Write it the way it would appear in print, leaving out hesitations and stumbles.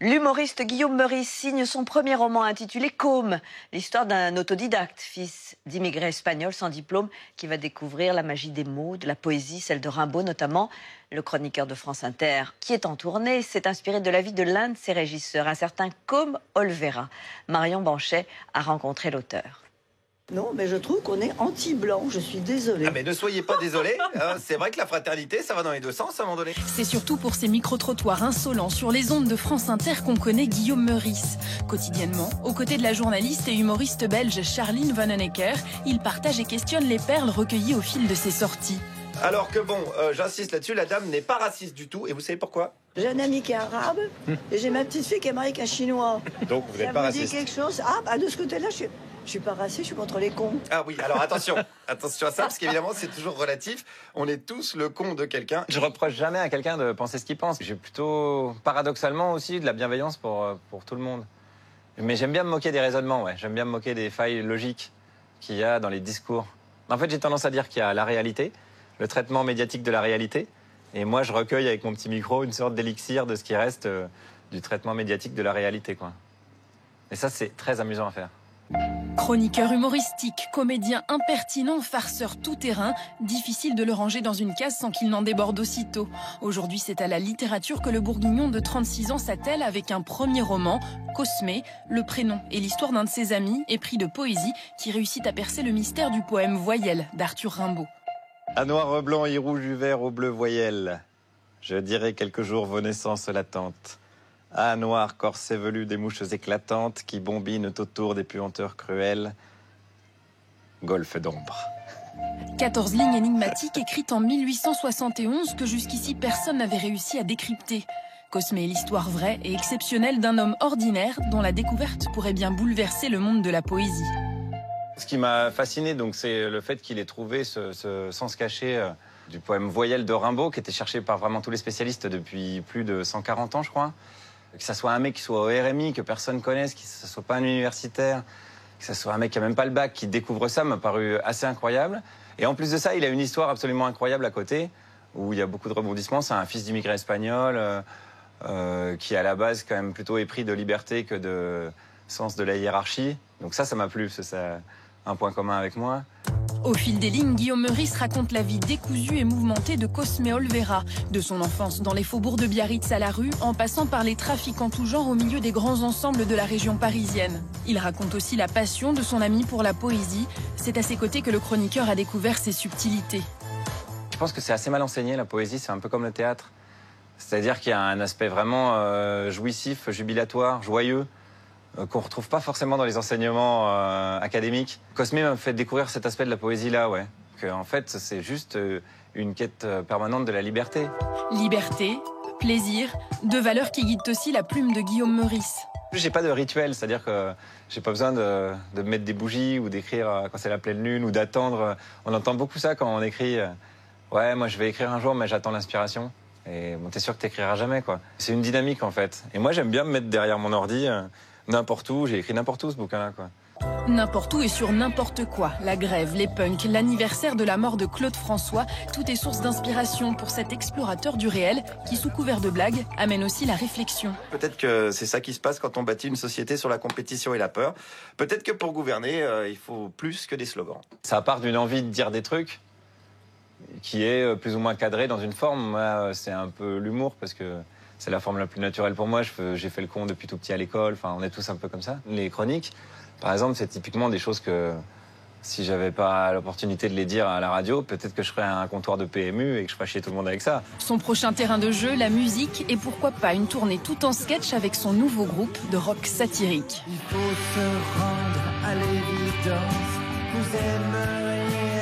L'humoriste Guillaume Meurice signe son premier roman intitulé Côme, l'histoire d'un autodidacte, fils d'immigrés espagnols sans diplôme, qui va découvrir la magie des mots, de la poésie, celle de Rimbaud notamment. Le chroniqueur de France Inter, qui est en tournée, s'est inspiré de la vie de l'un de ses régisseurs, un certain Côme Olvera. Marion Banchet a rencontré l'auteur. Non, mais je trouve qu'on est anti-blanc, je suis désolée. Ah mais ne soyez pas désolés, c'est vrai que la fraternité, ça va dans les deux sens à un moment donné. C'est surtout pour ces micro-trottoirs insolents sur les ondes de France Inter qu'on connaît Guillaume Meurice. Quotidiennement, aux côtés de la journaliste et humoriste belge Charline Vanhoenacker, il partage et questionne les perles recueillies au fil de ses sorties. Alors que bon, j'insiste là-dessus, la dame n'est pas raciste du tout, et vous savez pourquoi? J'ai un ami qui est arabe, et j'ai ma petite fille qui est mariée avec un chinois. Donc vous n'êtes pas raciste. Ça vous dit quelque chose? Ah, bah de ce côté-là, je suis pas raciste, je suis contre les cons. Ah oui, alors attention à ça, parce qu'évidemment c'est toujours relatif. On est tous le con de quelqu'un. Je reproche jamais à quelqu'un de penser ce qu'il pense. J'ai plutôt, paradoxalement aussi, de la bienveillance pour tout le monde. Mais j'aime bien me moquer des raisonnements, ouais. J'aime bien me moquer des failles logiques qu'il y a dans les discours. En fait, j'ai tendance à dire qu'il y a la réalité, le traitement médiatique de la réalité. Et moi, je recueille avec mon petit micro une sorte d'élixir de ce qui reste du traitement médiatique de la réalité, quoi. Et ça, c'est très amusant à faire. Chroniqueur humoristique, comédien impertinent, farceur tout-terrain, difficile de le ranger dans une case sans qu'il n'en déborde aussitôt. Aujourd'hui, c'est à la littérature que le bourguignon de 36 ans s'attelle avec un premier roman, Cosmé, le prénom et l'histoire d'un de ses amis, épris de poésie, qui réussit à percer le mystère du poème Voyelle d'Arthur Rimbaud. À noir, au blanc, et rouge, du vert, au bleu, voyelle. Je dirai quelques jours vos naissances latentes. Ah, noir, corset velu des mouches éclatantes qui bombinent autour des puanteurs cruelles. Golfe d'ombre. 14 lignes énigmatiques écrites en 1871 que jusqu'ici personne n'avait réussi à décrypter. Cosmé est l'histoire vraie et exceptionnelle d'un homme ordinaire dont la découverte pourrait bien bouleverser le monde de la poésie. Ce qui m'a fasciné, donc, c'est le fait qu'il ait trouvé ce sens caché du poème Voyelle de Rimbaud, qui était cherché par vraiment tous les spécialistes depuis plus de 140 ans, je crois. Que ça soit un mec qui soit au RMI, que personne connaisse, que ça soit pas un universitaire, que ça soit un mec qui a même pas le bac, qui découvre ça, m'a paru assez incroyable. Et en plus de ça, il a une histoire absolument incroyable à côté, où il y a beaucoup de rebondissements. C'est un fils d'immigré espagnol, qui à la base quand même plutôt épris de liberté que de sens de la hiérarchie. Donc ça m'a plu, c'est un point commun avec moi. Au fil des lignes, Guillaume Meurice raconte la vie décousue et mouvementée de Cosmé Olvera, de son enfance dans les faubourgs de Biarritz à la rue, en passant par les trafics en tout genre au milieu des grands ensembles de la région parisienne. Il raconte aussi la passion de son ami pour la poésie. C'est à ses côtés que le chroniqueur a découvert ses subtilités. Je pense que c'est assez mal enseigné, la poésie, c'est un peu comme le théâtre. C'est-à-dire qu'il y a un aspect vraiment jouissif, jubilatoire, joyeux, qu'on retrouve pas forcément dans les enseignements académiques. Cosmé m'a fait découvrir cet aspect de la poésie-là, ouais. En fait, c'est juste une quête permanente de la liberté. Liberté, plaisir, deux valeurs qui guident aussi la plume de Guillaume Meurice. J'ai pas de rituel, c'est-à-dire que j'ai pas besoin de mettre des bougies ou d'écrire quand c'est la pleine lune ou d'attendre. On entend beaucoup ça quand on écrit. Ouais, moi je vais écrire un jour, mais j'attends l'inspiration. Et bon, t'es sûr que t'écriras jamais, quoi. C'est une dynamique, en fait. Et moi, j'aime bien me mettre derrière mon ordi. N'importe où, j'ai écrit n'importe où ce bouquin-là, quoi. N'importe où et sur n'importe quoi. La grève, les punks, l'anniversaire de la mort de Claude François, tout est source d'inspiration pour cet explorateur du réel qui, sous couvert de blagues, amène aussi la réflexion. Peut-être que c'est ça qui se passe quand on bâtit une société sur la compétition et la peur. Peut-être que pour gouverner, il faut plus que des slogans. Ça part d'une envie de dire des trucs qui est plus ou moins cadré dans une forme. Moi, c'est un peu l'humour parce que c'est la forme la plus naturelle pour moi. J'ai fait le con depuis tout petit à l'école. Enfin, on est tous un peu comme ça. Les chroniques, par exemple, c'est typiquement des choses que si j'avais pas l'opportunité de les dire à la radio, peut-être que je ferais un comptoir de PMU et que je ferais chier tout le monde avec ça. Son prochain terrain de jeu, la musique, et pourquoi pas une tournée tout en sketch avec son nouveau groupe de rock satirique. Il faut se rendre à l'évidence, vous aimeriez